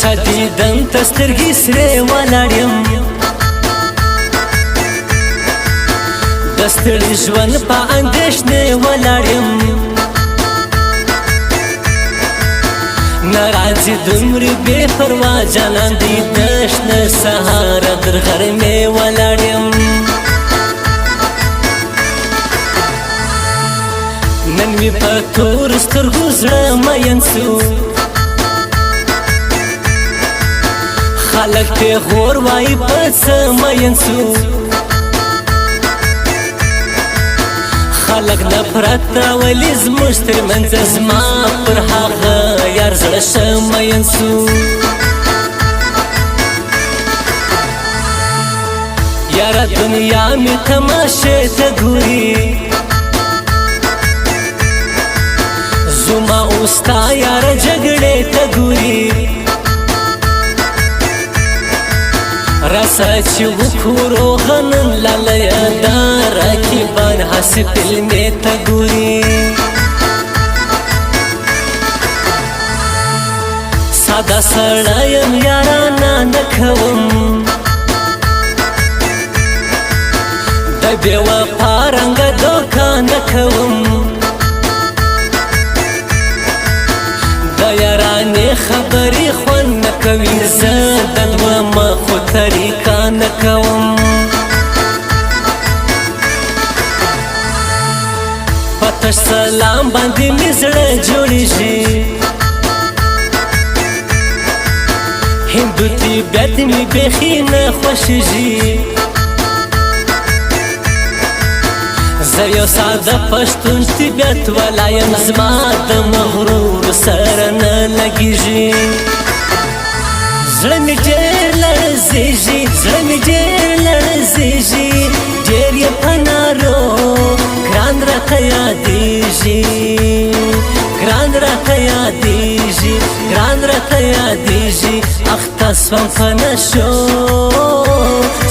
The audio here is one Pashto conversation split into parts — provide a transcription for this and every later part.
چا دیدن ته سترګې سرې ولاړ یم د ستړي ژوند په اندېښنې ولاړ یم نه راځي دومرې بې پروا جانان دی د شنه سهاره تر غرمې ولاړ یم نن مې په تور سترګو زړه مین سو خلک پیغور وایي په څه مین سو خلک نفرت راولي زموږ ترمنځ زما پر هغه یار زړه ښه مین سو یاره دنیا مې تماشې ته ګوري زما اوستا یاره جګړې ته ګوري راسه چې وکړو غنن لالیه دا راکبان هسې فلمې ته ګوري ساده سړی یم یارانه نه کوم د بې وفا رنګه دوکه نه کوم د یارانې خبرې خوند نه کوي زه د دوه مخو طریقه نه کوم په تش سلام باندې مې زړه جوړېږي هندو طبیعت مې بیخي نه خوښېږي زه یو ساده پښتون طبیعت والا یم زما د مغرور سره نه لګېږي زړه مې ډېر لړزېږي زړه مې ډېر لړزېږي ډېر یې په نارو ګران راته یادېږي ګران راته یادېږي ګران راته یادېږي اخته سوم په نشو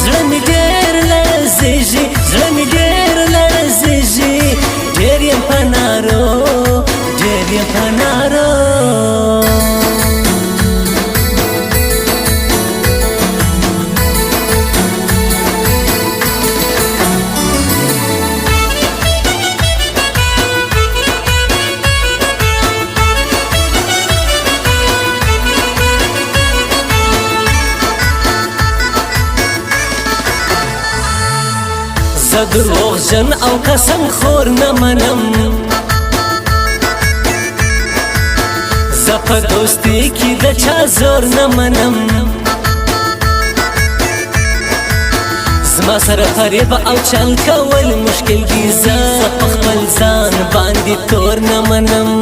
زړه مې ډېر لړزېږي زړه مې ډېر لړزېږي ډېر یې په نارو ډېر یې په نارو زه دروغجن او قسم خور نه منم زه په دوستي کې د چا زور نه منم زما سره فریب او چل کول مشکل دي زه په خپل ځان باندې تور نه منم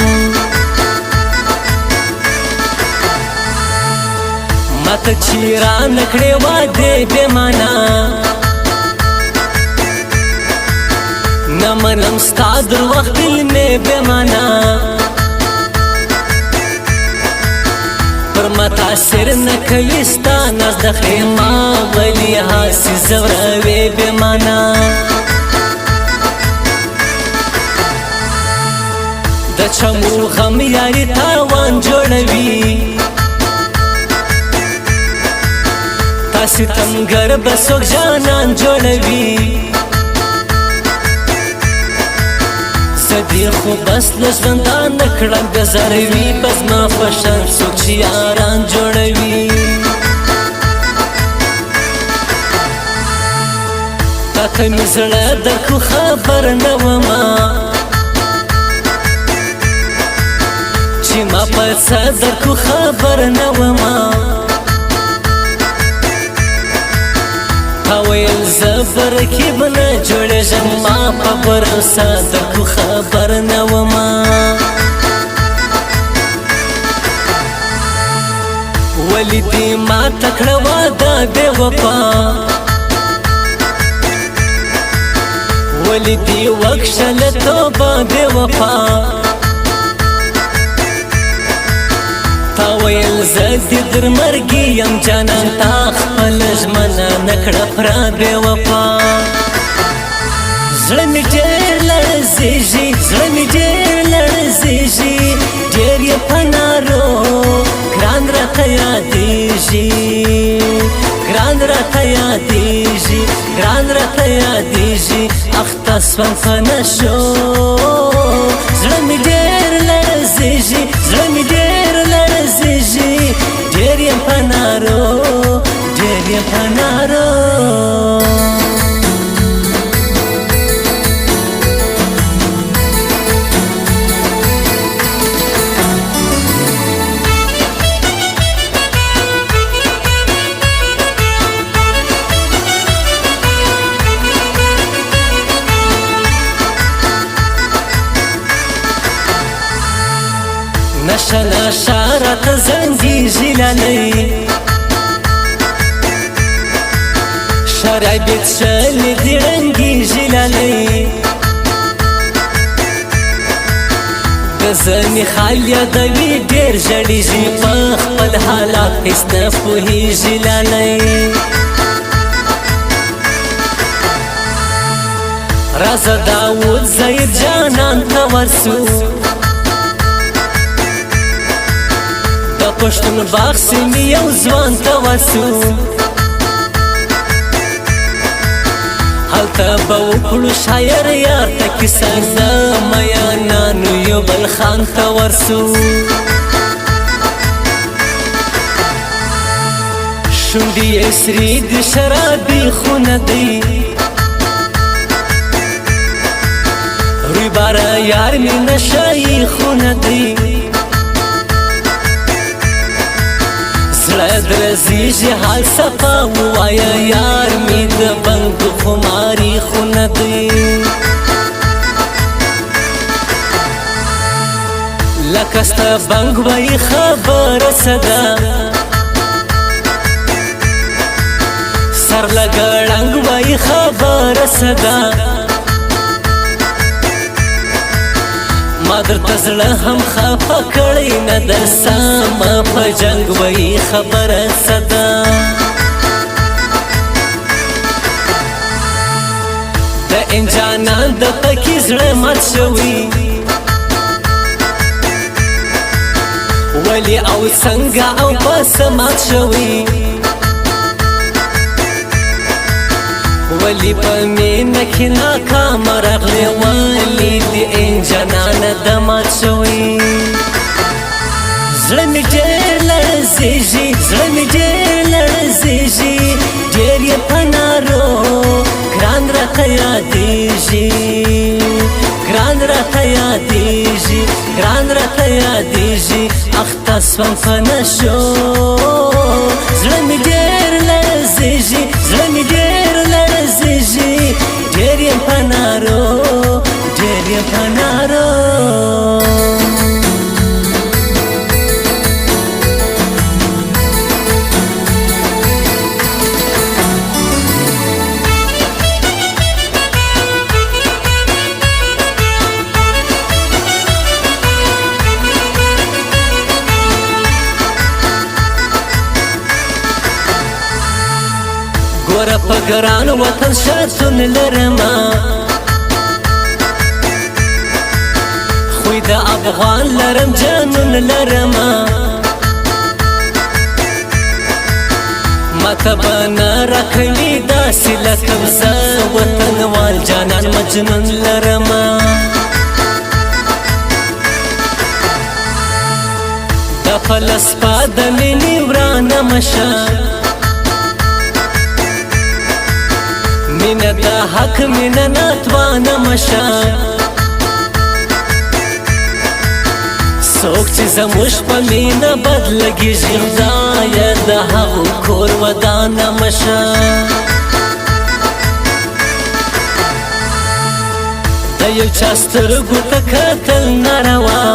ماته چې رانه کړې وعدې بې معنا نه منم ستا دروغ فلمې بې معنا پر متاثر نه کوي ستا ناز د خیمه ولې هسې ځوروې بې معنا د چمو غم یاري تاوان جوړوي تا ستمګر به څوک جانان جوړوي دی خو بس لژوندان نکړم ګزاروي بس ما فشن څوک چې یاران جوړوي تاته مې زړه درکو خبر نه ومه چې ما په څه درکو خبر نه ومه تا ویل زه برکیب نه جوړېږم ما په بروسه درکو خبر نه ومه ولې دې ماته کړه وعده بې وفا ولې دې وکښله توبه بې وفا تا ویل زه دې در مرګي یم جانان تا خپل ژمنه نه کړه پوره بې وفا زړه مې ډېر لړزېږي زړه مې ډېر لړزېږي ډېر یې په نارو ګران راته یادېږي یادیږي ګران راته یادیږي ګران راته یادیږي اخته سوم په نشو زړه مې ډېر لړزیږي زړه مې ډېر لړزیږي ډېر یم په نارو ډېر یم په نارو نشه نشه راته زنګیږي لالی شرابې څښلې دي ړنګیږي لالی د زنې خال یادوي ډېر ژړیږي په خپل حالات هېڅ نه پوهېږي لالی راځه داود ظهیر جانان ته ورسو پښتون باغ سیمې یو ځوان ته ورسو هلته به وکړو شاعر یار ته کیسه د میانانو یو بل خان ته ورسو شونډې یې سرې د شرابي خونه دی روی باره یار مې نشهیي خونه دی زړه درزیږي حال صفا ووایه یار مې د بنګ خماري خونه دی لکه ستا بنګ وایي خبره څه ده سر لکه ړنګ وایي خبره څه ده ما درته زړه هم خفه کړی نه درسمه په جنګ وایي خبره څه ده د انجانان د پکې زړه مات شوي ولې او څنګه او په څه مات شوي ولی په مینه کې ناکامه راغلې ولې د انجانانه د مات شوي زړه مې ډېر لړزیږي زړه مې ډېر لړزیږي ډېر یې په نارو ګران راته یادیږي ګران راته یادیږي ګران راته یادیږي اخته سوم په نشو زړه مې ډېر لړزیږي زړه مې ډېر لړزیږي ډېر یم په نارو ډېر یم په نارو ګوره په ګران وطن شتون لرمه خوی د افغان لرم جنون لرمه ماته به نه راکوي داسې لکه زه وطنوال جانان مجنون لرمه د فلسفه د مینې ورانه مشه مینه د حق مینه ناتوانه مشه څوک چې زموږ په مینه بد لګېږي خدایه د هغو کور ودانه مشه د یو چا سترګو ته کتل ناروا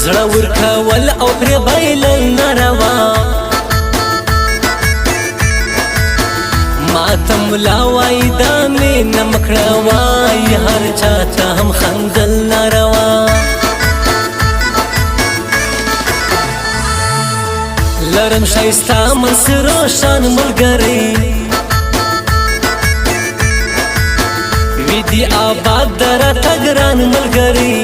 زړه ورکول او پرې بایلل ناروا ماته ملا وایي دا مینه مه کړه وایي هر چاته هم خندل ناروا لرم ښایسته منصور روښان ملګری وي دي آباد د راته ګران ملګری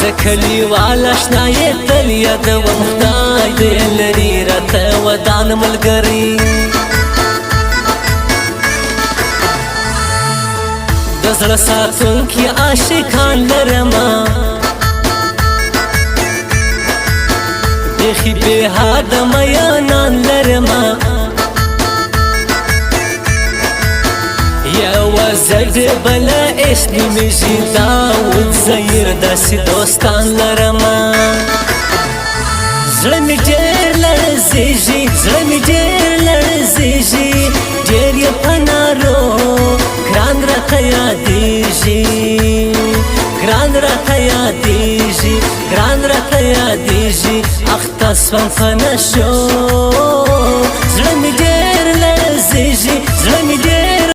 زکلیوال اشنای تل یادوم خدای دې لري راته ودان ملګری د زړه ساتونکي عاشقان لرمه بیخي بېحده میانان لرمه یوه زړه بله عشق نومیږي داود زهیر داسې دوستان لرمه زړه مې ډېر لړزېږي زړه مې ډېر لړزېږي ډېر یې په نارو ګران راته یادېږي ګران راته یادېږي ګران راته یادېږي اخته سوم په نشو زړه مې